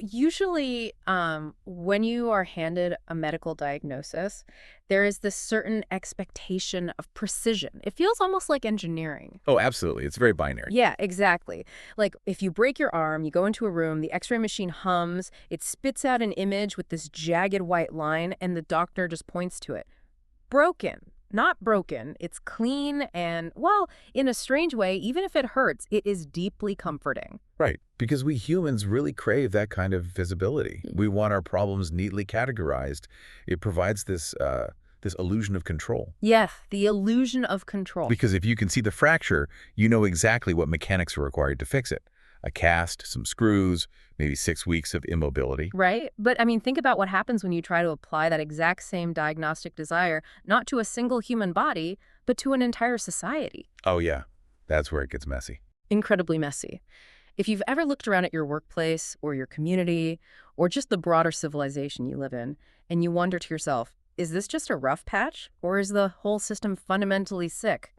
Usually when you are handed a medical diagnosis, there is this certain expectation of precision. It feels almost like engineering. Oh, absolutely. It's very binary. Yeah, exactly. Like if you break your arm, you go into a room, the x-ray machine hums, it spits out an image with this jagged white line, and the doctor just points to it. Broken. Not broken. It's clean and, well, in a strange way, even if it hurts, it is deeply comforting. Right. Because we humans really crave that kind of visibility. We want our problems neatly categorized. It provides this illusion of control. Yes, the illusion of control. Because if you can see the fracture, you know exactly what mechanics are required to fix it. A cast, some screws, maybe 6 weeks of immobility. Right? But I mean, think about what happens when you try to apply that exact same diagnostic desire, not to a single human body, but to an entire society. Oh, yeah. That's where it gets messy. Incredibly messy. If you've ever looked around at your workplace or your community or just the broader civilization you live in, and you wonder to yourself, is this just a rough patch or is the whole system fundamentally sick?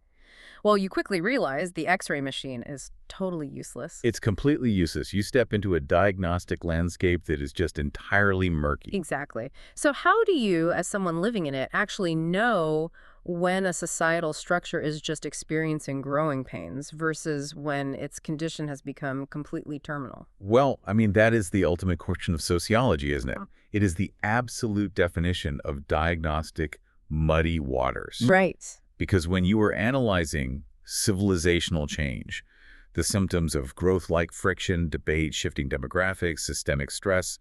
Well, you quickly realize the x-ray machine is totally useless. It's completely useless. You step into a diagnostic landscape that is just entirely murky. Exactly. So how do you, as someone living in it, actually know when a societal structure is just experiencing growing pains versus when its condition has become completely terminal? Well, I mean, that is the ultimate question of sociology, isn't it? It is the absolute definition of diagnostic muddy waters. Right. Because when you are analyzing civilizational change, the symptoms of growth-like friction, debate, shifting demographics, systemic stress,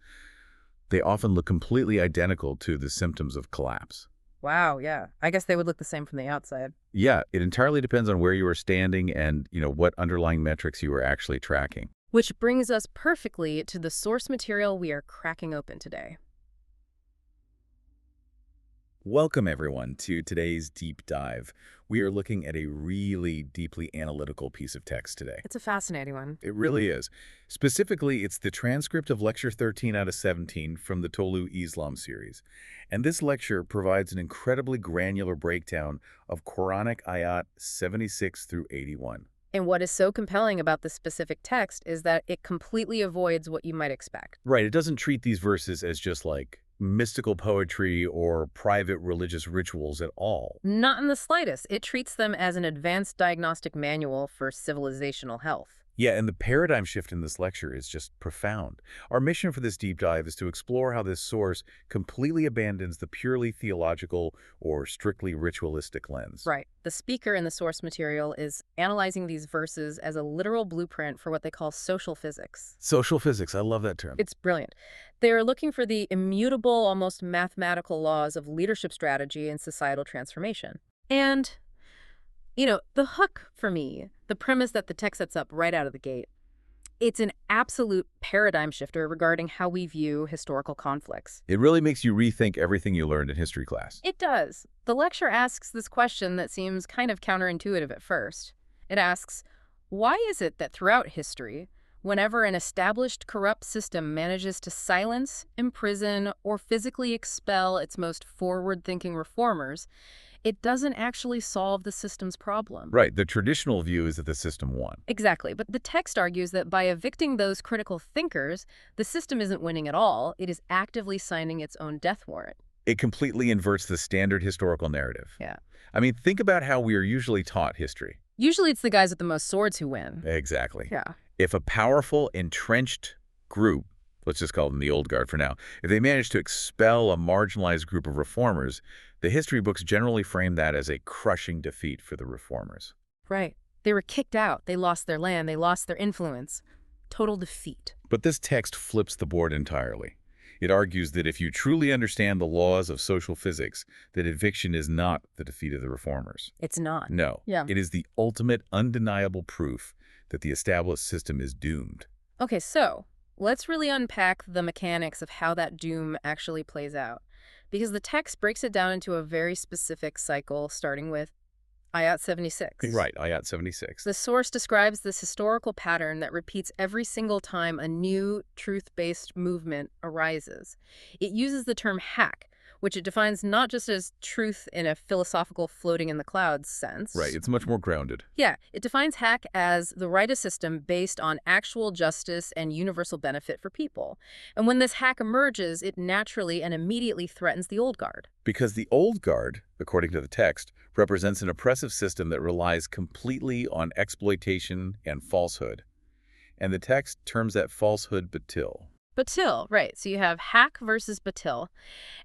they often look completely identical to the symptoms of collapse. Wow, yeah. I guess they would look the same from the outside. Yeah, it entirely depends on where you are standing and, what underlying metrics you are actually tracking. Which brings us perfectly to the source material we are cracking open today. Welcome, everyone, to today's deep dive. We are looking at a really deeply analytical piece of text today. It's a fascinating one. It really is. Specifically, it's the transcript of Lecture 13 out of 17 from the Tolu Islam series. And this lecture provides an incredibly granular breakdown of Quranic Ayat 76 through 81. And what is so compelling about this specific text is that it completely avoids what you might expect. Right, it doesn't treat these verses as just like mystical poetry or private religious rituals at all. Not in the slightest. It treats them as an advanced diagnostic manual for civilizational health. Yeah, and the paradigm shift in this lecture is just profound. Our mission for this deep dive is to explore how this source completely abandons the purely theological or strictly ritualistic lens. Right. The speaker in the source material is analyzing these verses as a literal blueprint for what they call social physics. Social physics, I love that term. It's brilliant. They're looking for the immutable, almost mathematical laws of leadership strategy and societal transformation. And the hook for me, the premise that the text sets up right out of the gate, it's an absolute paradigm shifter regarding how we view historical conflicts. It really makes you rethink everything you learned in history class. It does. The lecture asks this question that seems kind of counterintuitive at first. It asks, why is it that throughout history, whenever an established corrupt system manages to silence, imprison, or physically expel its most forward-thinking reformers, it doesn't actually solve the system's problem? Right. The traditional view is that the system won. Exactly. But the text argues that by evicting those critical thinkers, the system isn't winning at all. It is actively signing its own death warrant. It completely inverts the standard historical narrative. Yeah. I mean, think about how we are usually taught history. Usually it's the guys with the most swords who win. Exactly. Yeah. If a powerful, entrenched group, let's just call them the old guard for now, if they manage to expel a marginalized group of reformers, the history books generally frame that as a crushing defeat for the reformers. Right. They were kicked out. They lost their land. They lost their influence. Total defeat. But this text flips the board entirely. It argues that if you truly understand the laws of social physics, that eviction is not the defeat of the reformers. It's not. No. Yeah. It is the ultimate undeniable proof that the established system is doomed. Okay, so let's really unpack the mechanics of how that doom actually plays out. Because the text breaks it down into a very specific cycle, starting with Ayat 76. Right, Ayat 76. The source describes this historical pattern that repeats every single time a new truth-based movement arises. It uses the term hack, which it defines not just as truth in a philosophical floating in the clouds Right, sense. it's much more grounded. Yeah, it defines hack as the right of system based on actual justice and universal benefit for people. And when this hack emerges, it naturally and immediately threatens the old guard. Because the old guard, according to the text, represents an oppressive system that relies completely on exploitation and falsehood. And the text terms that falsehood Batil. Batil, right. So you have hack versus Batil.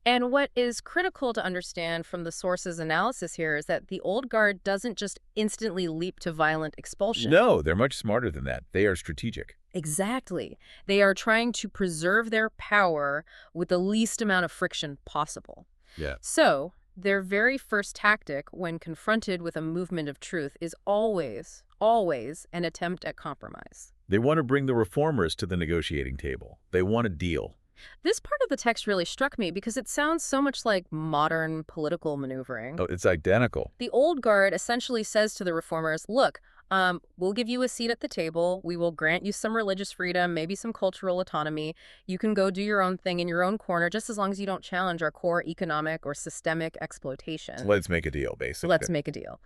And what is critical to understand from the source's analysis here is that the old guard doesn't just instantly leap to violent expulsion. No, they're much smarter than that. They are strategic. Exactly. They are trying to preserve their power with the least amount of friction possible. Yeah. So, their very first tactic when confronted with a movement of truth is always an attempt at compromise. They want to bring the reformers to the negotiating table. They want a deal. This part of the text really struck me because it sounds so much like modern political maneuvering. Oh, it's identical. The old guard essentially says to the reformers, look, we'll give you a seat at the table. We will grant you some religious freedom, maybe some cultural autonomy. You can go do your own thing in your own corner, just as long as you don't challenge our core economic or systemic exploitation. So let's make a deal, basically. Let's make a deal.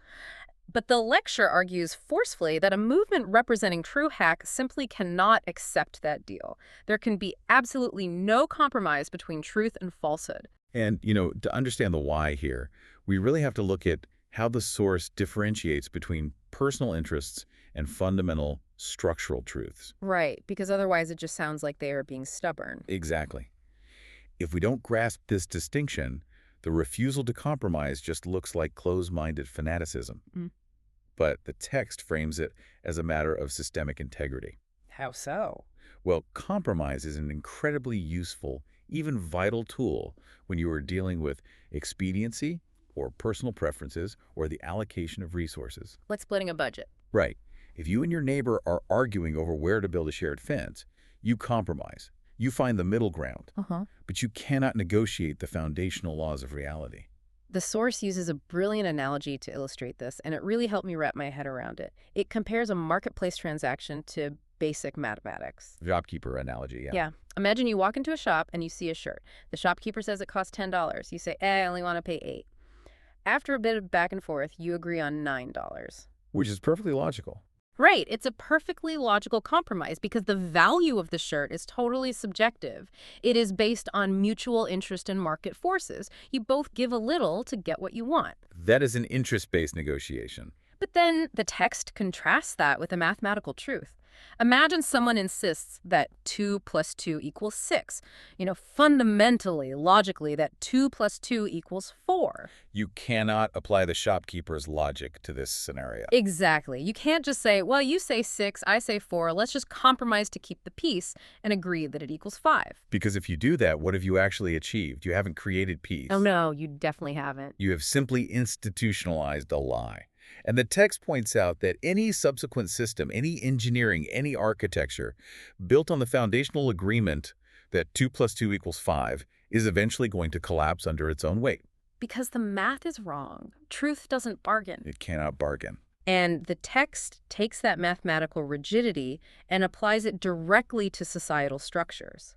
But the lecture argues forcefully that a movement representing true hack simply cannot accept that deal. There can be absolutely no compromise between truth and falsehood. And, to understand the why here, we really have to look at how the source differentiates between personal interests and fundamental structural truths. Right, because otherwise it just sounds like they are being stubborn. Exactly. If we don't grasp this distinction, the refusal to compromise just looks like closed-minded fanaticism. Mm. But the text frames it as a matter of systemic integrity. How so? Well, compromise is an incredibly useful, even vital tool when you are dealing with expediency or personal preferences or the allocation of resources. Like splitting a budget. Right. If you and your neighbor are arguing over where to build a shared fence, you compromise. You find the middle ground. But you cannot negotiate the foundational laws of reality. The source uses a brilliant analogy to illustrate this, and it really helped me wrap my head around it. It compares a marketplace transaction to basic mathematics. Shopkeeper analogy, yeah. Yeah. Imagine you walk into a shop and you see a shirt. The shopkeeper says it costs $10. You say, I only want to pay $8. After a bit of back and forth, you agree on $9. Which is perfectly logical. Right. It's a perfectly logical compromise because the value of the shirt is totally subjective. It is based on mutual interest in market forces. You both give a little to get what you want. That is an interest-based negotiation. But then the text contrasts that with a mathematical truth. Imagine someone insists that 2 plus 2 equals 6. Fundamentally, logically, that 2 plus 2 equals 4. You cannot apply the shopkeeper's logic to this scenario. Exactly. You can't just say, well, you say 6, I say 4, let's just compromise to keep the peace and agree that it equals 5. Because if you do that, what have you actually achieved? You haven't created peace. Oh, no, you definitely haven't. You have simply institutionalized a lie. And the text points out that any subsequent system, any engineering, any architecture built on the foundational agreement that 2 plus 2 equals 5 is eventually going to collapse under its own weight. Because the math is wrong. Truth doesn't bargain. It cannot bargain. And the text takes that mathematical rigidity and applies it directly to societal structures.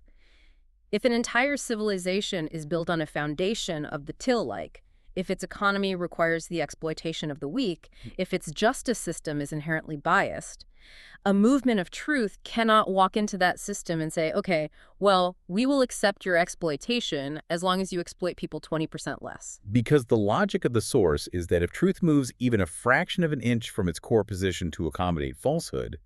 If an entire civilization is built on a foundation of the till-like, if its economy requires the exploitation of the weak, if its justice system is inherently biased, a movement of truth cannot walk into that system and say, okay, well, we will accept your exploitation as long as you exploit people 20% less. Because the logic of the source is that if truth moves even a fraction of an inch from its core position to accommodate falsehood,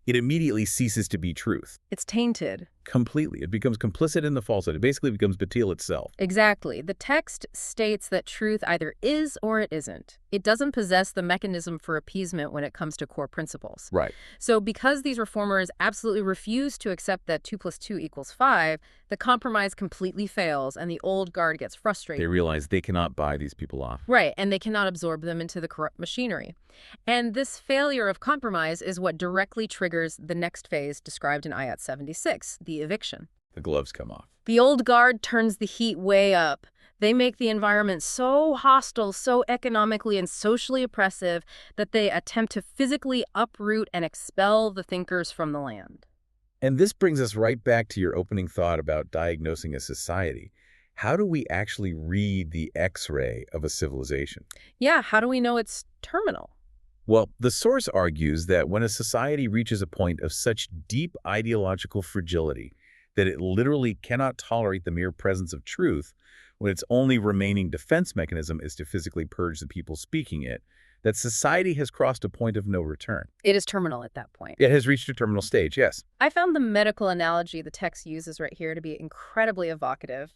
it immediately ceases to be truth. It's tainted. Completely. It becomes complicit in the falsehood. It basically becomes Batil itself. Exactly. The text states that truth either is or it isn't. It doesn't possess the mechanism for appeasement when it comes to core principles. Right. So because these reformers absolutely refuse to accept that 2 plus 2 equals 5, the compromise completely fails and the old guard gets frustrated. They realize they cannot buy these people off. Right, and they cannot absorb them into the corrupt machinery. And this failure of compromise is what directly triggers the next phase described in Ayat 76, the eviction. The gloves come off. The old guard turns the heat way up. They make the environment so hostile, so economically and socially oppressive that they attempt to physically uproot and expel the thinkers from the land. And this brings us right back to your opening thought about diagnosing a society. how do we actually read the X-ray of a civilization? Yeah, how do we know it's terminal? Well, the source argues that when a society reaches a point of such deep ideological fragility that it literally cannot tolerate the mere presence of truth, when its only remaining defense mechanism is to physically purge the people speaking it, that society has crossed a point of no return. It is terminal at that point. It has reached a terminal stage, yes. I found the medical analogy the text uses right here to be incredibly evocative.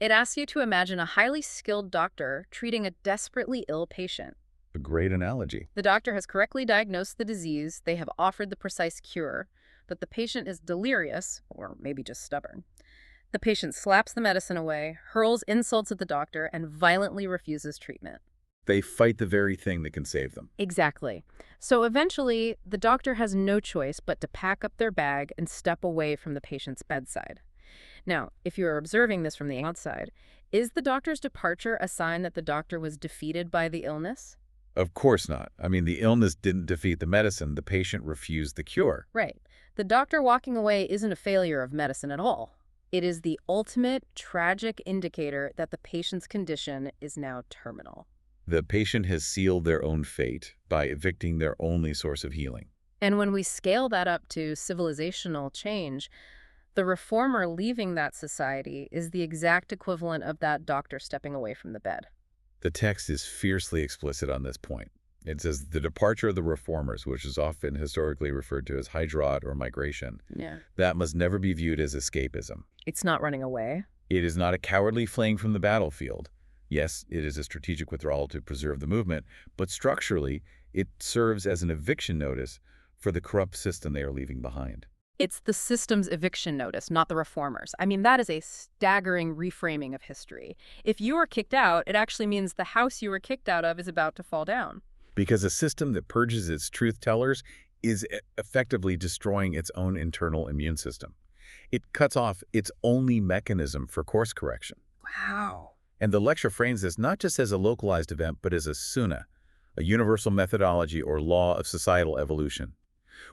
It asks you to imagine a highly skilled doctor treating a desperately ill patient. A great analogy. The doctor has correctly diagnosed the disease, they have offered the precise cure, but the patient is delirious, or maybe just stubborn. The patient slaps the medicine away, hurls insults at the doctor, and violently refuses treatment. They fight the very thing that can save them. Exactly. So eventually, the doctor has no choice but to pack up their bag and step away from the patient's bedside. Now, if you're observing this from the outside, is the doctor's departure a sign that the doctor was defeated by the illness? Of course not. I mean, the illness didn't defeat the medicine. The patient refused the cure. Right. The doctor walking away isn't a failure of medicine at all. It is the ultimate tragic indicator that the patient's condition is now terminal. The patient has sealed their own fate by evicting their only source of healing. And when we scale that up to civilizational change, the reformer leaving that society is the exact equivalent of that doctor stepping away from the bed. The text is fiercely explicit on this point. It says the departure of the reformers, which is often historically referred to as hijrat or migration, that must never be viewed as escapism. It's not running away. It is not a cowardly fleeing from the battlefield. Yes, it is a strategic withdrawal to preserve the movement, but structurally, it serves as an eviction notice for the corrupt system they are leaving behind. It's the system's eviction notice, not the reformers. I mean, that is a staggering reframing of history. If you are kicked out, it actually means the house you were kicked out of is about to fall down. Because a system that purges its truth tellers is effectively destroying its own internal immune system. It cuts off its only mechanism for course correction. Wow. And the lecture frames this not just as a localized event, but as a sunnah, a universal methodology or law of societal evolution.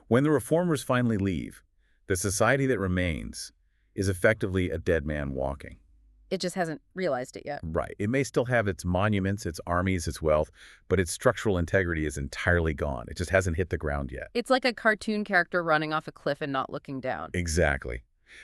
When the reformers finally leave, the society that remains is effectively a dead man walking. It just hasn't realized it yet. Right. It may still have its monuments, its armies, its wealth, but its structural integrity is entirely gone. It just hasn't hit the ground yet. It's like a cartoon character running off a cliff and not looking down. Exactly.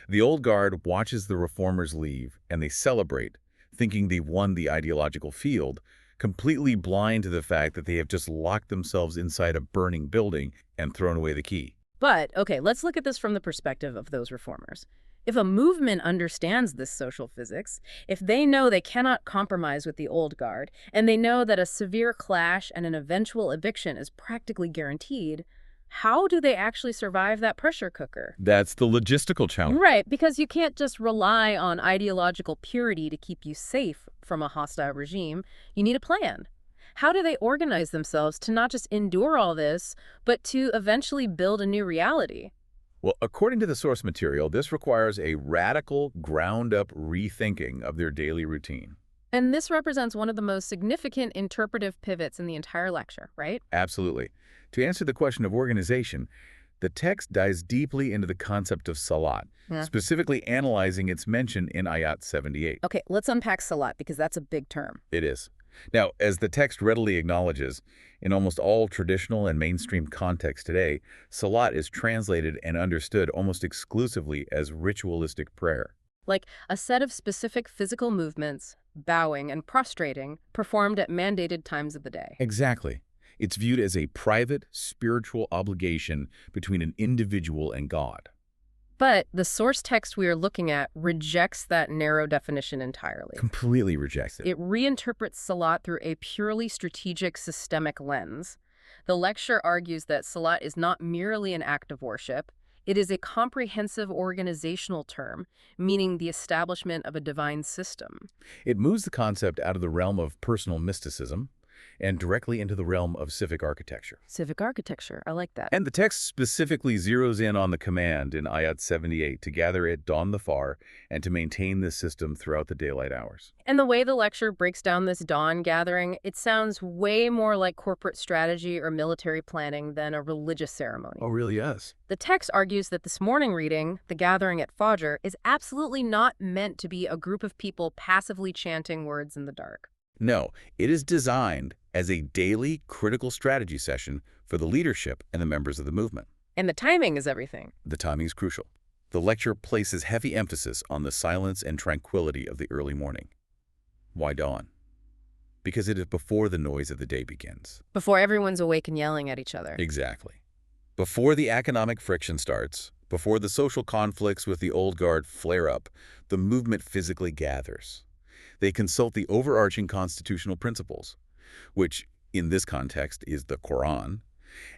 The old guard watches the reformers leave, and they celebrate, thinking they've won the ideological field, completely blind to the fact that they have just locked themselves inside a burning building and thrown away the key. But, okay, let's look at this from the perspective of those reformers. If a movement understands this social physics, if they know they cannot compromise with the old guard, and they know that a severe clash and an eventual eviction is practically guaranteed, how do they actually survive that pressure cooker? That's the logistical challenge. Right, because you can't just rely on ideological purity to keep you safe from a hostile regime. You need a plan. How do they organize themselves to not just endure all this, but to eventually build a new reality? Well, according to the source material, this requires a radical, ground-up rethinking of their daily routine. And this represents one of the most significant interpretive pivots in the entire lecture, right? Absolutely. To answer the question of organization, the text dives deeply into the concept of Salat, specifically analyzing its mention in Ayat 78. Okay, let's unpack Salat because that's a big term. It is. Now, as the text readily acknowledges, in almost all traditional and mainstream contexts today, Salat is translated and understood almost exclusively as ritualistic prayer. Like a set of specific physical movements, bowing and prostrating, performed at mandated times of the day. Exactly. It's viewed as a private, spiritual obligation between an individual and God. But the source text we are looking at rejects that narrow definition entirely. Completely rejects it. It reinterprets Salat through a purely strategic, systemic lens. The lecture argues that Salat is not merely an act of worship. It is a comprehensive organizational term, meaning the establishment of a divine system. It moves the concept out of the realm of personal mysticism and directly into the realm of civic architecture. Civic architecture, I like that. And the text specifically zeroes in on the command in Ayat 78 to gather at dawn the far and to maintain this system throughout the daylight hours. And the way the lecture breaks down this dawn gathering, it sounds way more like corporate strategy or military planning than a religious ceremony. Oh, really? Yes. The text argues that this morning reading, the gathering at Fajr, is absolutely not meant to be a group of people passively chanting words in the dark. No, it is designed as a daily critical strategy session for the leadership and the members of the movement. And the timing is everything. The timing is crucial. The lecture places heavy emphasis on the silence and tranquility of the early morning. Why dawn? Because it is before the noise of the day begins. Before everyone's awake and yelling at each other. Exactly. Before the economic friction starts, before the social conflicts with the old guard flare up, the movement physically gathers. They consult the overarching constitutional principles, which in this context is the Quran,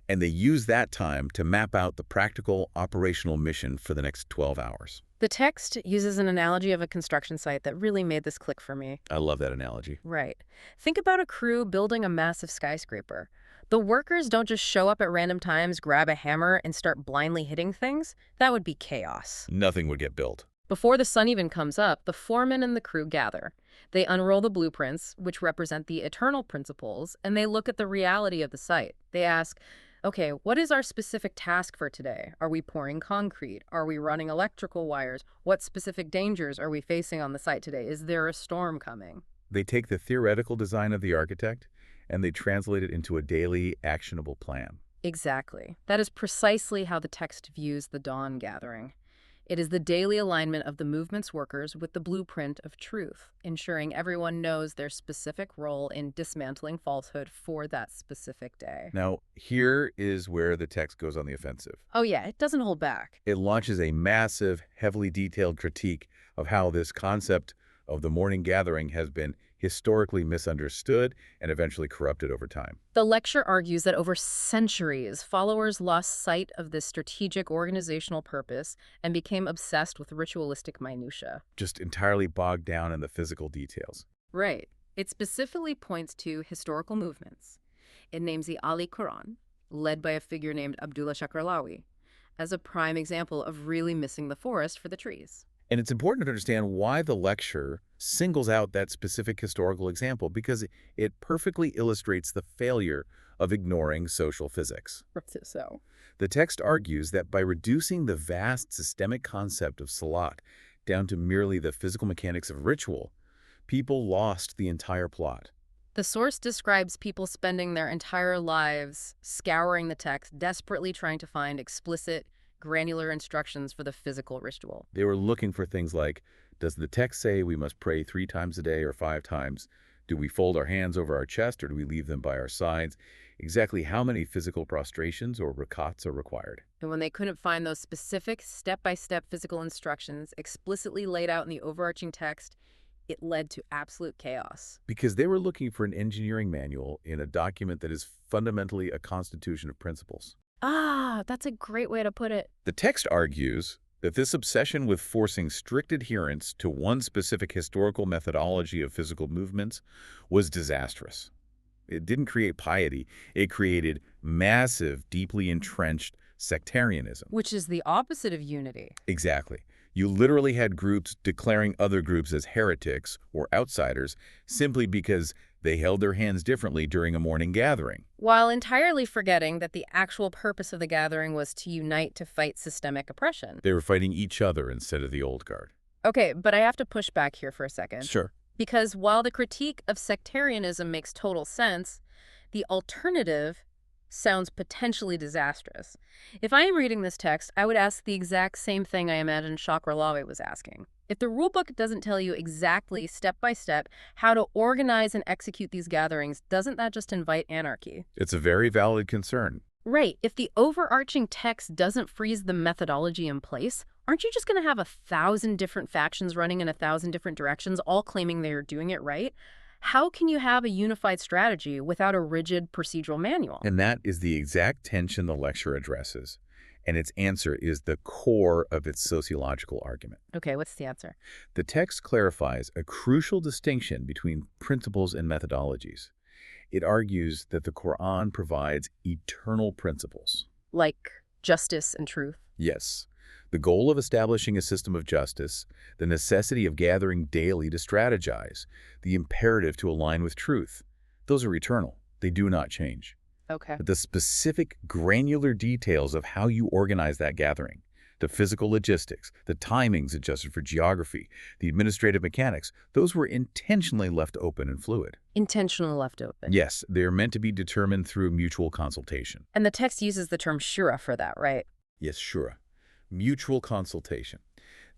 and they use that time to map out the practical operational mission for the next 12 hours. The text uses an analogy of a construction site that really made this click for me. I love that analogy. Right. Think about a crew building a massive skyscraper. The workers don't just show up at random times, grab a hammer, and start blindly hitting things. That would be chaos. Nothing would get built. Before the sun even comes up, the foreman and the crew gather. They unroll the blueprints, which represent the eternal principles, and they look at the reality of the site. They ask, okay, what is our specific task for today? Are we pouring concrete? Are we running electrical wires? What specific dangers are we facing on the site today? Is there a storm coming? They take the theoretical design of the architect and they translate it into a daily actionable plan. Exactly. That is precisely how the text views the dawn gathering. It is the daily alignment of the movement's workers with the blueprint of truth, ensuring everyone knows their specific role in dismantling falsehood for that specific day. Now, here is where the text goes on the offensive. Oh yeah, it doesn't hold back. It launches a massive, heavily detailed critique of how this concept of the morning gathering has been historically misunderstood and eventually corrupted over time. The lecture argues that over centuries, followers lost sight of this strategic organizational purpose and became obsessed with ritualistic minutiae. Just entirely bogged down in the physical details. Right. It specifically points to historical movements. It names the Ali Quran, led by a figure named Abdullah Shakralawi, as a prime example of really missing the forest for the trees. And it's important to understand why the lecture singles out that specific historical example, because it perfectly illustrates the failure of ignoring social physics. So, The text argues that by reducing the vast systemic concept of Salat down to merely the physical mechanics of ritual, people lost the entire plot. the source describes people spending their entire lives scouring the text, desperately trying to find explicit, granular instructions for the physical ritual. They were looking for things like, does the text say we must pray 3 times a day or 5 times? Do we fold our hands over our chest or do we leave them by our sides? Exactly how many physical prostrations or rakats are required? And when they couldn't find those specific step-by-step physical instructions explicitly laid out in the overarching text, it led to absolute chaos. Because they were looking for an engineering manual in a document that is fundamentally a constitution of principles. Ah, that's a great way to put it. The text argues that this obsession with forcing strict adherence to one specific historical methodology of physical movements was disastrous. It didn't create piety. It created massive, deeply entrenched sectarianism. Which is the opposite of unity. Exactly. You literally had groups declaring other groups as heretics or outsiders simply because they held their hands differently during a morning gathering. While entirely forgetting that the actual purpose of the gathering was to unite to fight systemic oppression. They were fighting each other instead of the old guard. Okay, but I have to push back here for a second. Sure. Because while the critique of sectarianism makes total sense, the alternative sounds potentially disastrous. If I am reading this text, I would ask the exact same thing I imagine Shakralawi was asking. If the rulebook doesn't tell you exactly, step by step, how to organize and execute these gatherings, doesn't that just invite anarchy? It's a very valid concern. Right. If the overarching text doesn't freeze the methodology in place, aren't you just going to have 1,000 different factions running in 1,000 different directions, all claiming they are doing it right? How can you have a unified strategy without a rigid procedural manual? And that is the exact tension the lecture addresses. And its answer is the core of its sociological argument. Okay, what's the answer? The text clarifies a crucial distinction between principles and methodologies. It argues that the Quran provides eternal principles. Like justice and truth. Yes, the goal of establishing a system of justice, the necessity of gathering daily to strategize, the imperative to align with truth. Those are eternal. They do not change. Okay. But the specific granular details of how you organize that gathering, the physical logistics, the timings adjusted for geography, the administrative mechanics, those were intentionally left open and fluid. Intentionally left open. Yes, they are meant to be determined through mutual consultation. And the text uses the term Shura for that, right? Yes, Shura. Mutual consultation.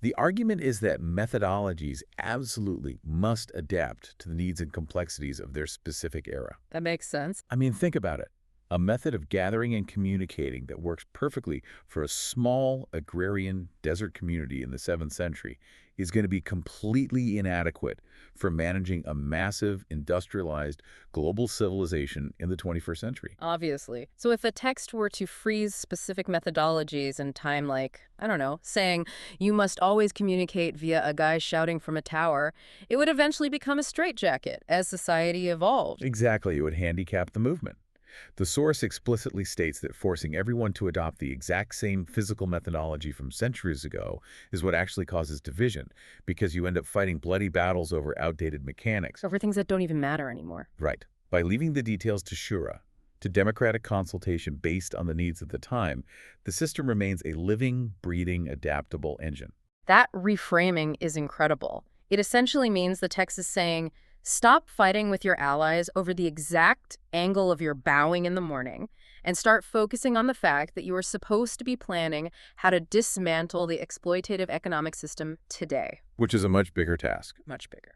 The argument is that methodologies absolutely must adapt to the needs and complexities of their specific era. That makes sense. I mean, think about it. A method of gathering and communicating that works perfectly for a small agrarian desert community in the 7th century is going to be completely inadequate for managing a massive, industrialized, global civilization in the 21st century. Obviously. So if a text were to freeze specific methodologies in time, like, I don't know, saying you must always communicate via a guy shouting from a tower, it would eventually become a straitjacket as society evolved. Exactly, it would handicap the movement. The source explicitly states that forcing everyone to adopt the exact same physical methodology from centuries ago is what actually causes division, because you end up fighting bloody battles over outdated mechanics. Over things that don't even matter anymore. Right. By leaving the details to Shura, to democratic consultation based on the needs of the time, the system remains a living, breathing, adaptable engine. That reframing is incredible. It essentially means the text is saying, stop fighting with your allies over the exact angle of your bowing in the morning and start focusing on the fact that you are supposed to be planning how to dismantle the exploitative economic system today. Which is a much bigger task. Much bigger.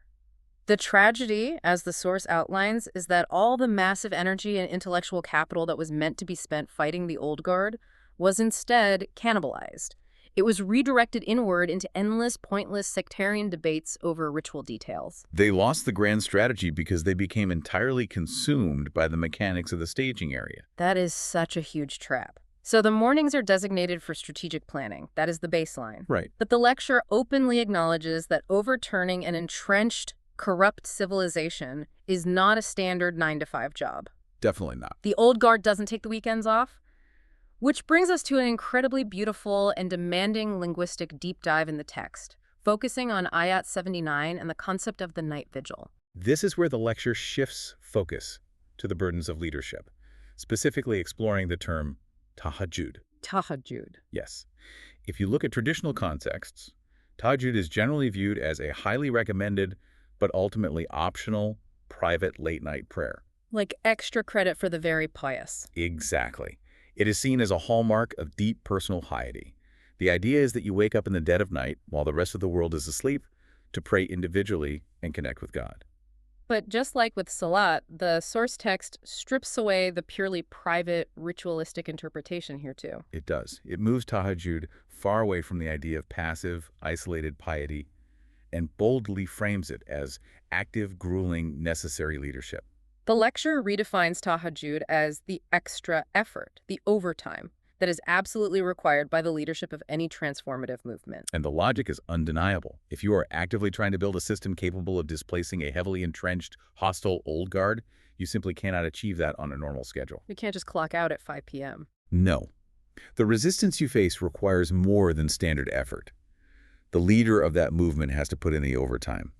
The tragedy, as the source outlines, is that all the massive energy and intellectual capital that was meant to be spent fighting the old guard was instead cannibalized. It was redirected inward into endless, pointless sectarian debates over ritual details. They lost the grand strategy because they became entirely consumed by the mechanics of the staging area. That is such a huge trap. So the mornings are designated for strategic planning. That is the baseline. Right. But the lecture openly acknowledges that overturning an entrenched, corrupt civilization is not a standard 9-to-5 job. Definitely not. The old guard doesn't take the weekends off. Which brings us to an incredibly beautiful and demanding linguistic deep dive in the text, focusing on Ayat 79 and the concept of the night vigil. This is where the lecture shifts focus to the burdens of leadership, specifically exploring the term tahajjud. Tahajjud. Yes. If you look at traditional contexts, tahajjud is generally viewed as a highly recommended but ultimately optional private late-night prayer. Like extra credit for the very pious. Exactly. It is seen as a hallmark of deep personal piety. The idea is that you wake up in the dead of night while the rest of the world is asleep to pray individually and connect with God. But just like with Salat, the source text strips away the purely private, ritualistic interpretation here too. It does. It moves tahajjud far away from the idea of passive, isolated piety and boldly frames it as active, grueling, necessary leadership. The lecture redefines tahajjud as the extra effort, the overtime, that is absolutely required by the leadership of any transformative movement. And the logic is undeniable. If you are actively trying to build a system capable of displacing a heavily entrenched, hostile old guard, you simply cannot achieve that on a normal schedule. You can't just clock out at 5 p.m. No. The resistance you face requires more than standard effort. The leader of that movement has to put in the overtime.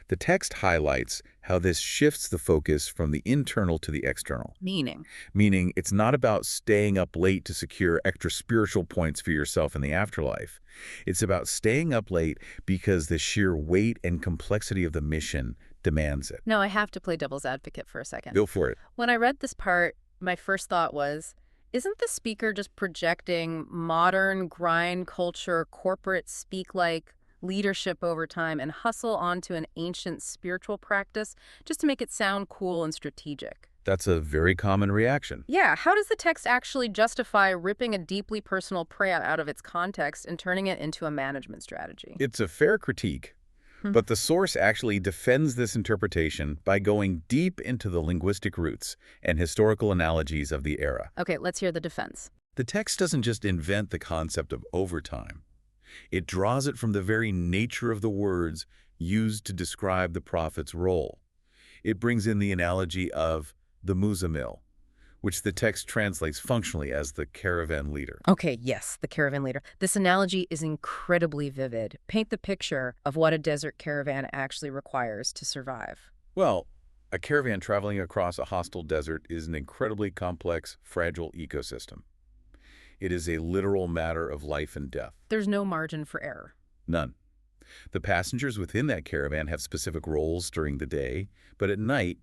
The text highlights how this shifts the focus from the internal to the external. Meaning it's not about staying up late to secure extra spiritual points for yourself in the afterlife. It's about staying up late because the sheer weight and complexity of the mission demands it. No, I have to play devil's advocate for a second. Go for it. When I read this part, my first thought was, isn't the speaker just projecting modern grind culture, corporate speak-like leadership over time and hustle onto an ancient spiritual practice just to make it sound cool and strategic? That's a very common reaction. Yeah, how does the text actually justify ripping a deeply personal prayer out of its context and turning it into a management strategy? It's a fair critique, but the source actually defends this interpretation by going deep into the linguistic roots and historical analogies of the era. Okay, let's hear the defense. The text doesn't just invent the concept of overtime. It draws it from the very nature of the words used to describe the prophet's role. It brings in the analogy of the Muzzammil, which the text translates functionally as the caravan leader. Okay, yes, the caravan leader. This analogy is incredibly vivid. Paint the picture of what a desert caravan actually requires to survive. Well, a caravan traveling across a hostile desert is an incredibly complex, fragile ecosystem. It is a literal matter of life and death. There's no margin for error. None. The passengers within that caravan have specific roles during the day, but at night,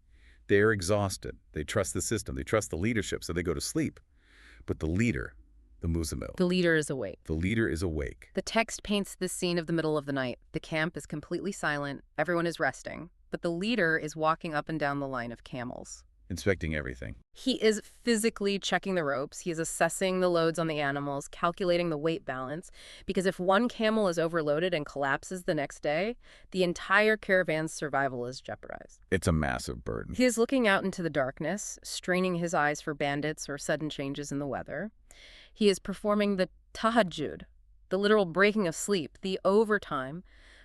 they are exhausted. They trust the system. They trust the leadership, so they go to sleep. But the leader, the Muzzammil, The leader is awake. the leader is awake. The text paints this scene of the middle of the night. The camp is completely silent. Everyone is resting. But the leader is walking up and down the line of camels. Inspecting everything. He is physically checking the ropes. He is assessing the loads on the animals, calculating the weight balance. Because if one camel is overloaded and collapses the next day, the entire caravan's survival is jeopardized. It's a massive burden. He is looking out into the darkness, straining his eyes for bandits or sudden changes in the weather. He is performing the tahajjud, the literal breaking of sleep, the overtime,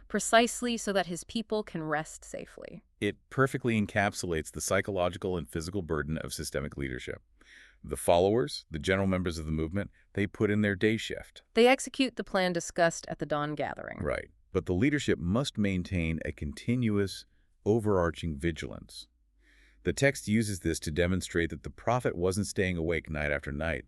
precisely so that his people can rest safely. It perfectly encapsulates the psychological and physical burden of systemic leadership. The followers, the general members of the movement, they put in their day shift. They execute the plan discussed at the dawn gathering. Right. But the leadership must maintain a continuous, overarching vigilance. The text uses this to demonstrate that the prophet wasn't staying awake night after night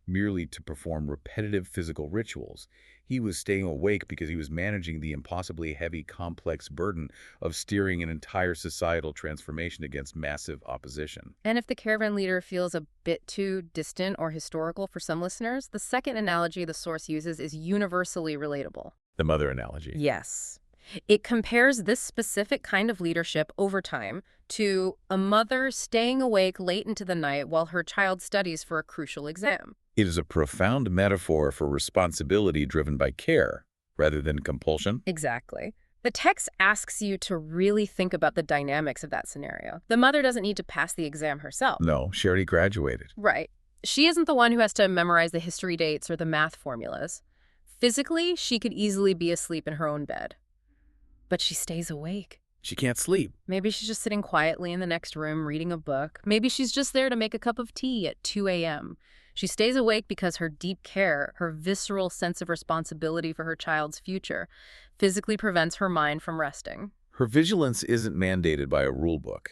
merely to perform repetitive physical rituals. He was staying awake because he was managing the impossibly heavy, complex burden of steering an entire societal transformation against massive opposition. And if the caravan leader feels a bit too distant or historical for some listeners, the second analogy the source uses is universally relatable. The mother analogy. Yes. It compares this specific kind of leadership over time to a mother staying awake late into the night while her child studies for a crucial exam. It is a profound metaphor for responsibility driven by care rather than compulsion. Exactly. The text asks you to really think about the dynamics of that scenario. The mother doesn't need to pass the exam herself. No, she already graduated. Right. She isn't the one who has to memorize the history dates or the math formulas. Physically, she could easily be asleep in her own bed. But she stays awake. She can't sleep. Maybe she's just sitting quietly in the next room reading a book. Maybe she's just there to make a cup of tea at 2 a.m. She stays awake because her deep care, her visceral sense of responsibility for her child's future, physically prevents her mind from resting. Her vigilance isn't mandated by a rule book.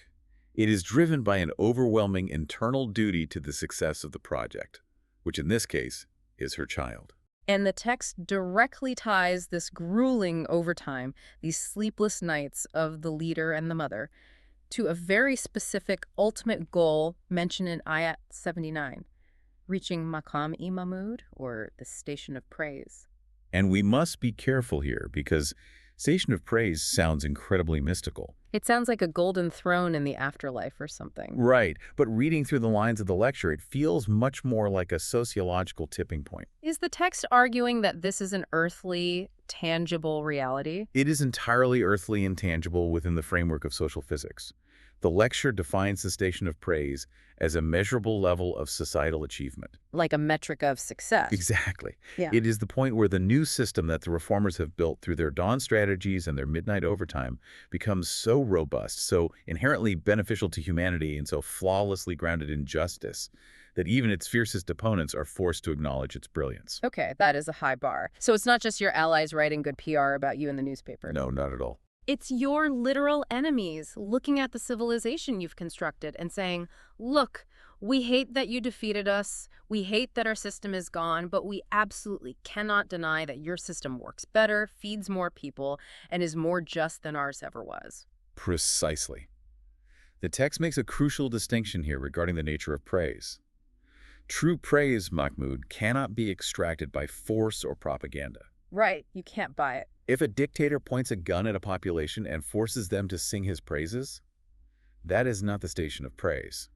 It is driven by an overwhelming internal duty to the success of the project, which in this case is her child. And the text directly ties this grueling overtime, these sleepless nights of the leader and the mother, to a very specific ultimate goal mentioned in Ayat 79, reaching Maqam-i-Mahmud, or the station of praise. And we must be careful here because station of praise sounds incredibly mystical. It sounds like a golden throne in the afterlife or something. Right, but reading through the lines of the lecture, it feels much more like a sociological tipping point. Is the text arguing that this is an earthly, tangible reality? It is entirely earthly and tangible within the framework of social physics. The lecture defines the station of praise as a measurable level of societal achievement. Like a metric of success. Exactly. Yeah. It is the point where the new system that the reformers have built through their dawn strategies and their midnight overtime becomes so robust, so inherently beneficial to humanity, and so flawlessly grounded in justice that even its fiercest opponents are forced to acknowledge its brilliance. Okay, that is a high bar. So it's not just your allies writing good PR about you in the newspaper. No, not at all. It's your literal enemies looking at the civilization you've constructed and saying, look, we hate that you defeated us, we hate that our system is gone, but we absolutely cannot deny that your system works better, feeds more people, and is more just than ours ever was. Precisely. The text makes a crucial distinction here regarding the nature of praise. True praise, Mahmoud, cannot be extracted by force or propaganda. Right, you can't buy it. If a dictator points a gun at a population and forces them to sing his praises, that is not the station of praise.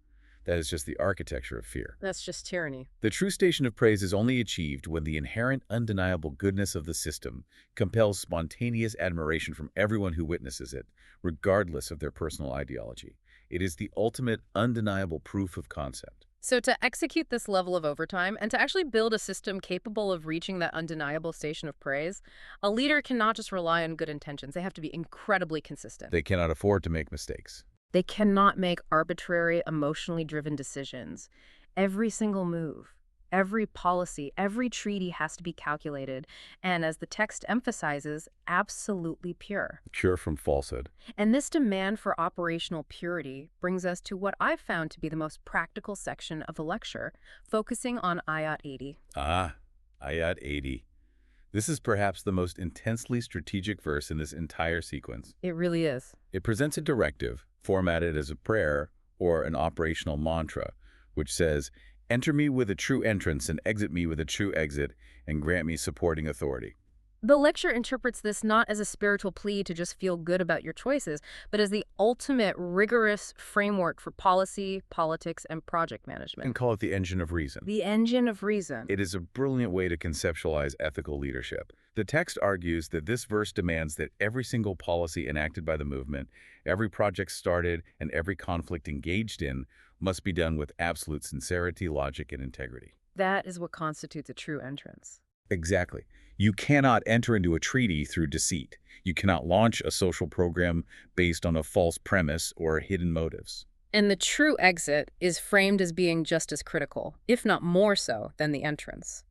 That is just the architecture of fear. That's just tyranny. The true station of praise is only achieved when the inherent undeniable goodness of the system compels spontaneous admiration from everyone who witnesses it, regardless of their personal ideology. It is the ultimate undeniable proof of concept. So to execute this level of overtime and to actually build a system capable of reaching that undeniable station of praise, a leader cannot just rely on good intentions. They have to be incredibly consistent. They cannot afford to make mistakes. They cannot make arbitrary, emotionally driven decisions. Every single move, every policy, every treaty has to be calculated, and as the text emphasizes, absolutely pure. Pure from falsehood. And this demand for operational purity brings us to what I've found to be the most practical section of the lecture, focusing on Ayat 80. Ah, Ayat 80. This is perhaps the most intensely strategic verse in this entire sequence. It really is. It presents a directive, formatted as a prayer or an operational mantra, which says, "Enter me with a true entrance and exit me with a true exit, and grant me supporting authority." The lecture interprets this not as a spiritual plea to just feel good about your choices, but as the ultimate rigorous framework for policy, politics, and project management. And call it the engine of reason. The engine of reason. It is a brilliant way to conceptualize ethical leadership. The text argues that this verse demands that every single policy enacted by the movement, every project started, and every conflict engaged in must be done with absolute sincerity, logic, and integrity. That is what constitutes a true entrance. Exactly. You cannot enter into a treaty through deceit. You cannot launch a social program based on a false premise or hidden motives. And the true exit is framed as being just as critical, if not more so, than the entrance.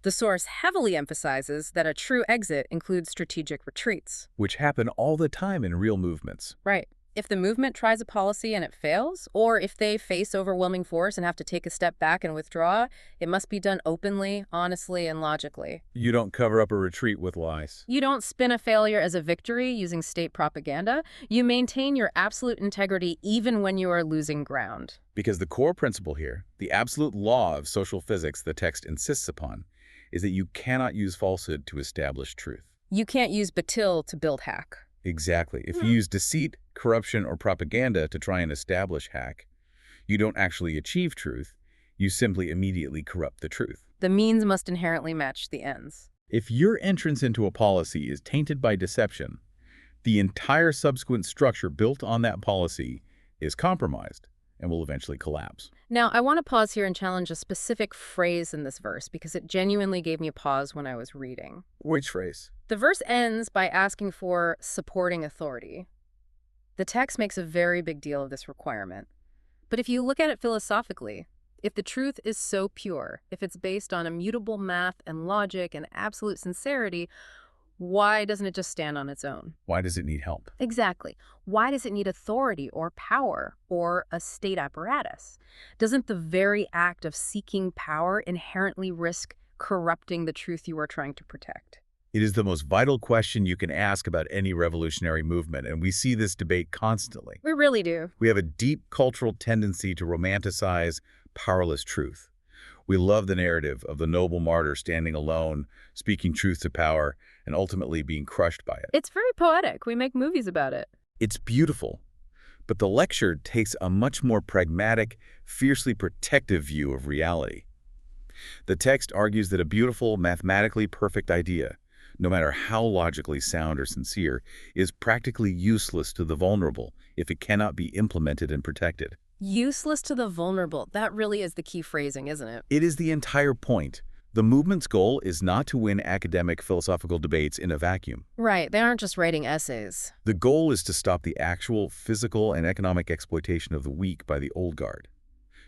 The source heavily emphasizes that a true exit includes strategic retreats. Which happen all the time in real movements. Right. If the movement tries a policy and it fails, or if they face overwhelming force and have to take a step back and withdraw, it must be done openly, honestly, and logically. You don't cover up a retreat with lies. You don't spin a failure as a victory using state propaganda. You maintain your absolute integrity even when you are losing ground. Because the core principle here, the absolute law of social physics the text insists upon, is that you cannot use falsehood to establish truth. You can't use Batil to build hack. Exactly. If you use deceit, corruption, or propaganda to try and establish hack, you don't actually achieve truth, you simply immediately corrupt the truth. The means must inherently match the ends. If your entrance into a policy is tainted by deception, the entire subsequent structure built on that policy is compromised and will eventually collapse. Now, I want to pause here and challenge a specific phrase in this verse because it genuinely gave me a pause when I was reading. Which phrase? The verse ends by asking for supporting authority. The text makes a very big deal of this requirement. But if you look at it philosophically, if the truth is so pure, if it's based on immutable math and logic and absolute sincerity, why doesn't it just stand on its own? Why does it need help? Exactly. Why does it need authority or power or a state apparatus? Doesn't the very act of seeking power inherently risk corrupting the truth you are trying to protect? It is the most vital question you can ask about any revolutionary movement, and we see this debate constantly. We really do. We have a deep cultural tendency to romanticize powerless truth. We love the narrative of the noble martyr standing alone, speaking truth to power, and ultimately being crushed by it. It's very poetic. We make movies about it. It's beautiful, but the lecture takes a much more pragmatic, fiercely protective view of reality. The text argues that a beautiful, mathematically perfect idea, no matter how logically sound or sincere, is practically useless to the vulnerable if it cannot be implemented and protected. Useless to the vulnerable. That really is the key phrasing, isn't it? It is the entire point. The movement's goal is not to win academic philosophical debates in a vacuum. Right. They aren't just writing essays. The goal is to stop the actual physical and economic exploitation of the weak by the old guard.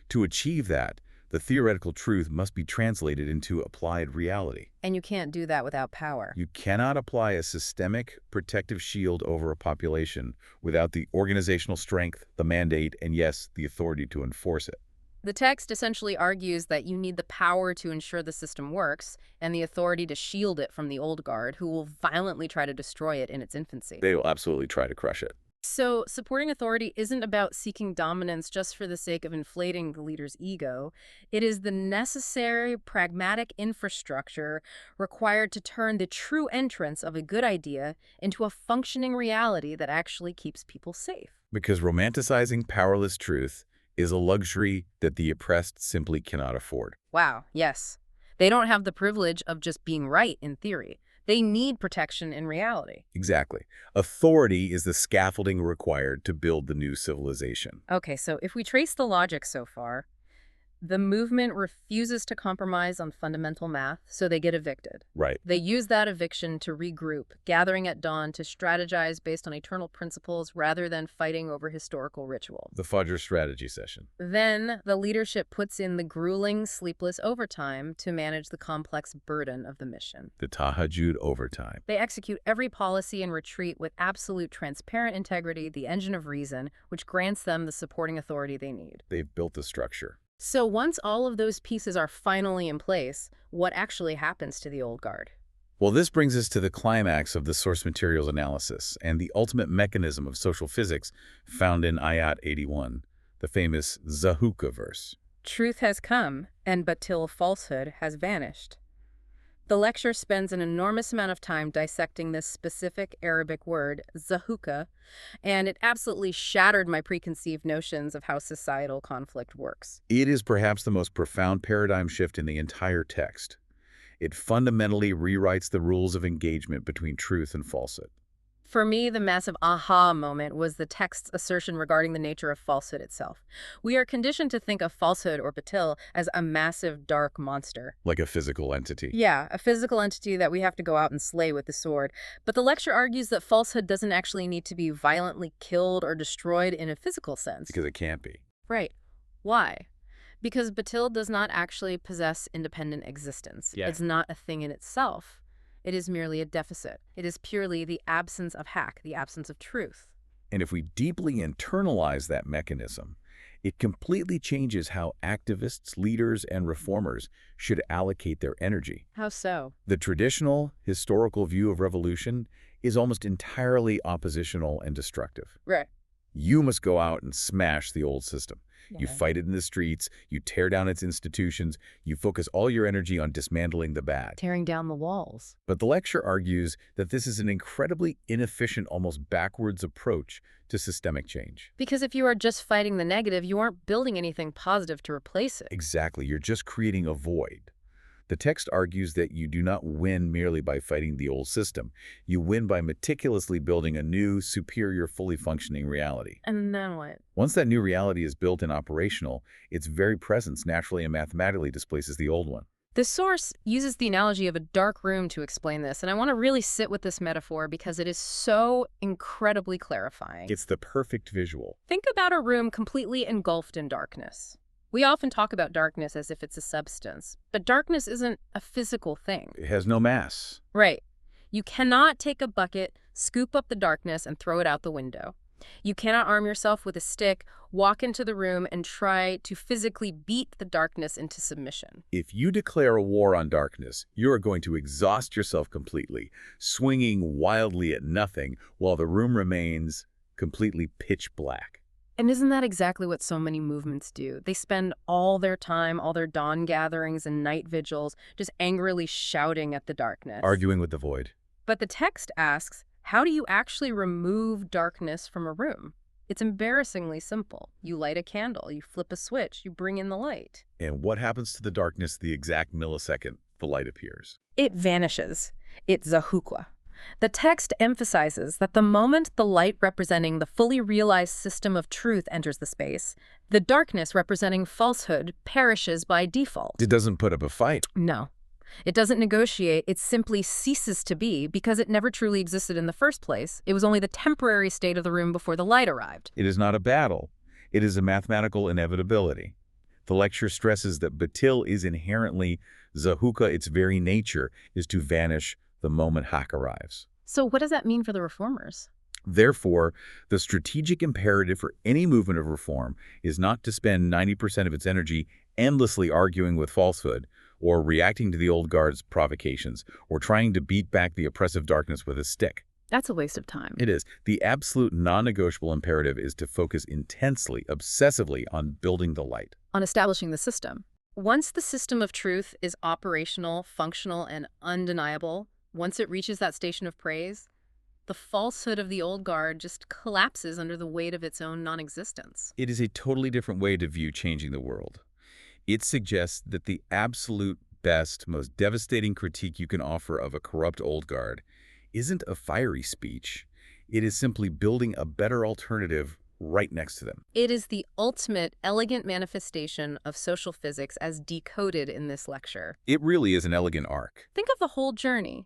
To achieve that, the theoretical truth must be translated into applied reality. And you can't do that without power. You cannot apply a systemic protective shield over a population without the organizational strength, the mandate, and yes, the authority to enforce it. The text essentially argues that you need the power to ensure the system works and the authority to shield it from the old guard, who will violently try to destroy it in its infancy. They will absolutely try to crush it. So supporting authority isn't about seeking dominance just for the sake of inflating the leader's ego. It is the necessary, pragmatic infrastructure required to turn the true entrance of a good idea into a functioning reality that actually keeps people safe. Because romanticizing powerless truth is a luxury that the oppressed simply cannot afford. Wow, yes. They don't have the privilege of just being right in theory. They need protection in reality. Exactly. Authority is the scaffolding required to build the new civilization. Okay, so if we trace the logic so far, The movement refuses to compromise on fundamental math, so they get evicted. Right. They use that eviction to regroup, gathering at dawn to strategize based on eternal principles rather than fighting over historical ritual. The Fajr strategy session. Then, the leadership puts in the grueling, sleepless overtime to manage the complex burden of the mission. The Tahajjud overtime. They execute every policy and retreat with absolute transparent integrity, the engine of reason, which grants them the supporting authority they need. They've built the structure. So once all of those pieces are finally in place, what actually happens to the old guard? Well, this brings us to the climax of the source materials analysis and the ultimate mechanism of social physics found in Ayat 81, the famous Zahuka verse. Truth has come, and Batil, falsehood, has vanished. The lecture spends an enormous amount of time dissecting this specific Arabic word, zahuka, and it absolutely shattered my preconceived notions of how societal conflict works. It is perhaps the most profound paradigm shift in the entire text. It fundamentally rewrites the rules of engagement between truth and falsehood. For me, the massive aha moment was the text's assertion regarding the nature of falsehood itself. We are conditioned to think of falsehood or batil as a massive, dark monster. Like a physical entity. Yeah, a physical entity that we have to go out and slay with the sword. But the lecture argues that falsehood doesn't actually need to be violently killed or destroyed in a physical sense. Because it can't be. Right. Why? Because batil does not actually possess independent existence. Yeah. It's not a thing in itself. It is merely a deficit. It is purely the absence of haq, the absence of truth. And if we deeply internalize that mechanism, it completely changes how activists, leaders, and reformers should allocate their energy. How so? The traditional, historical view of revolution is almost entirely oppositional and destructive. Right. You must go out and smash the old system. You Yeah. fight it in the streets, you tear down its institutions, you focus all your energy on dismantling the bad. Tearing down the walls. But the lecture argues that this is an incredibly inefficient, almost backwards approach to systemic change. Because if you are just fighting the negative, you aren't building anything positive to replace it. Exactly, you're just creating a void. The text argues that you do not win merely by fighting the old system. You win by meticulously building a new, superior, fully functioning reality. And then what? Once that new reality is built and operational, its very presence naturally and mathematically displaces the old one. This source uses the analogy of a dark room to explain this, and I want to really sit with this metaphor because it is so incredibly clarifying. It's the perfect visual. Think about a room completely engulfed in darkness. We often talk about darkness as if it's a substance, but darkness isn't a physical thing. It has no mass. Right. You cannot take a bucket, scoop up the darkness, and throw it out the window. You cannot arm yourself with a stick, walk into the room, and try to physically beat the darkness into submission. If you declare a war on darkness, you are going to exhaust yourself completely, swinging wildly at nothing while the room remains completely pitch black. And isn't that exactly what so many movements do? They spend all their time, all their dawn gatherings and night vigils, just angrily shouting at the darkness. Arguing with the void. But the text asks, how do you actually remove darkness from a room? It's embarrassingly simple. You light a candle, you flip a switch, you bring in the light. And what happens to the darkness the exact millisecond the light appears? It vanishes. It's zahukwa. The text emphasizes that the moment the light representing the fully realized system of truth enters the space, the darkness representing falsehood perishes by default. It doesn't put up a fight. No. It doesn't negotiate, it simply ceases to be because it never truly existed in the first place. It was only the temporary state of the room before the light arrived. It is not a battle. It is a mathematical inevitability. The lecture stresses that batil is inherently zahuka. Its very nature is to vanish the moment haq arrives. So what does that mean for the reformers? Therefore, the strategic imperative for any movement of reform is not to spend 90% of its energy endlessly arguing with falsehood, or reacting to the old guard's provocations, or trying to beat back the oppressive darkness with a stick. That's a waste of time. It is. The absolute non-negotiable imperative is to focus intensely, obsessively on building the light. On establishing the system. Once the system of truth is operational, functional, and undeniable, once it reaches that station of praise, the falsehood of the old guard just collapses under the weight of its own non-existence. It is a totally different way to view changing the world. It suggests that the absolute best, most devastating critique you can offer of a corrupt old guard isn't a fiery speech. It is simply building a better alternative right next to them. It is the ultimate elegant manifestation of social physics as decoded in this lecture. It really is an elegant arc. Think of the whole journey.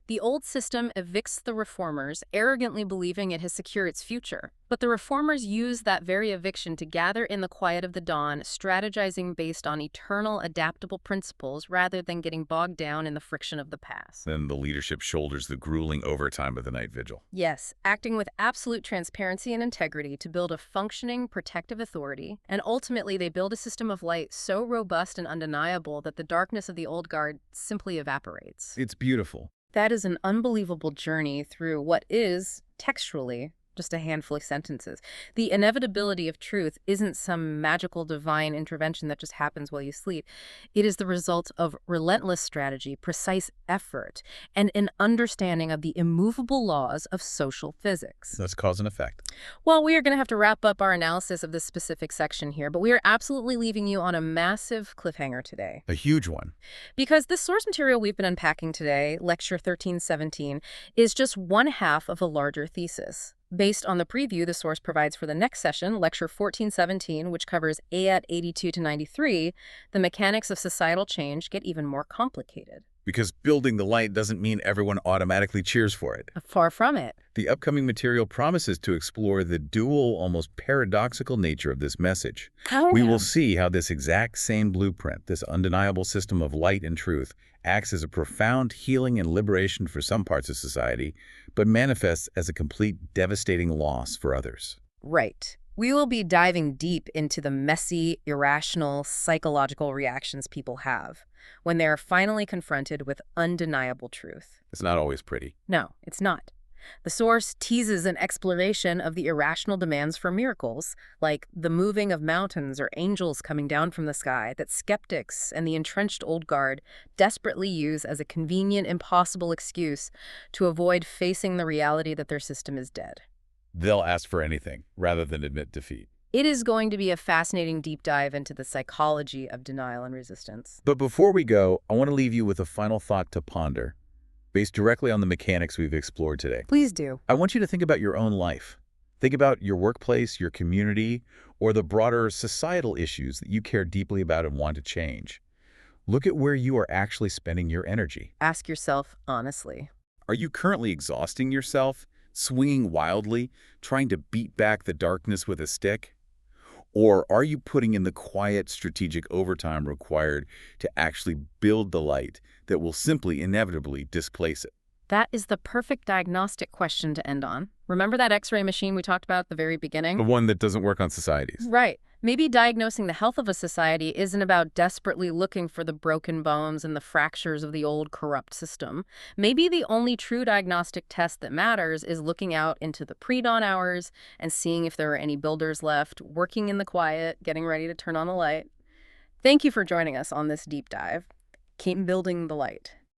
The old system evicts the reformers, arrogantly believing it has secured its future. But the reformers use that very eviction to gather in the quiet of the dawn, strategizing based on eternal, adaptable principles rather than getting bogged down in the friction of the past. Then the leadership shoulders the grueling overtime of the night vigil. Yes, acting with absolute transparency and integrity to build a functioning, protective authority. And ultimately, they build a system of light so robust and undeniable that the darkness of the old guard simply evaporates. It's beautiful. That is an unbelievable journey through what is, textually, just a handful of sentences. The inevitability of truth isn't some magical divine intervention that just happens while you sleep. It is the result of relentless strategy, precise effort, and an understanding of the immovable laws of social physics. That's cause and effect. Well, we are going to have to wrap up our analysis of this specific section here, but we are absolutely leaving you on a massive cliffhanger today. A huge one. Because this source material we've been unpacking today, Lecture 1317, is just one half of a larger thesis. Based on the preview the source provides for the next session, Lecture 1417, which covers Ayat 82 to 93, the mechanics of societal change get even more complicated. Because building the light doesn't mean everyone automatically cheers for it. Far from it. The upcoming material promises to explore the dual, almost paradoxical nature of this message. We will see how this exact same blueprint, this undeniable system of light and truth, acts as a profound healing and liberation for some parts of society, but manifests as a complete devastating loss for others. Right. We will be diving deep into the messy, irrational, psychological reactions people have when they are finally confronted with undeniable truth. It's not always pretty. No, it's not. The source teases an exploration of the irrational demands for miracles, like the moving of mountains or angels coming down from the sky, that skeptics and the entrenched old guard desperately use as a convenient, impossible excuse to avoid facing the reality that their system is dead. They'll ask for anything rather than admit defeat. It is going to be a fascinating deep dive into the psychology of denial and resistance. But before we go, I want to leave you with a final thought to ponder, based directly on the mechanics we've explored today. Please do. I want you to think about your own life. Think about your workplace, your community, or the broader societal issues that you care deeply about and want to change. Look at where you are actually spending your energy. Ask yourself honestly. Are you currently exhausting yourself, swinging wildly, trying to beat back the darkness with a stick? Or are you putting in the quiet, strategic overtime required to actually build the light that will simply, inevitably displace it? That is the perfect diagnostic question to end on. Remember that X-ray machine we talked about at the very beginning? The one that doesn't work on societies. Right. Maybe diagnosing the health of a society isn't about desperately looking for the broken bones and the fractures of the old corrupt system. Maybe the only true diagnostic test that matters is looking out into the pre-dawn hours and seeing if there are any builders left, working in the quiet, getting ready to turn on the light. Thank you for joining us on this deep dive. Keep building the light.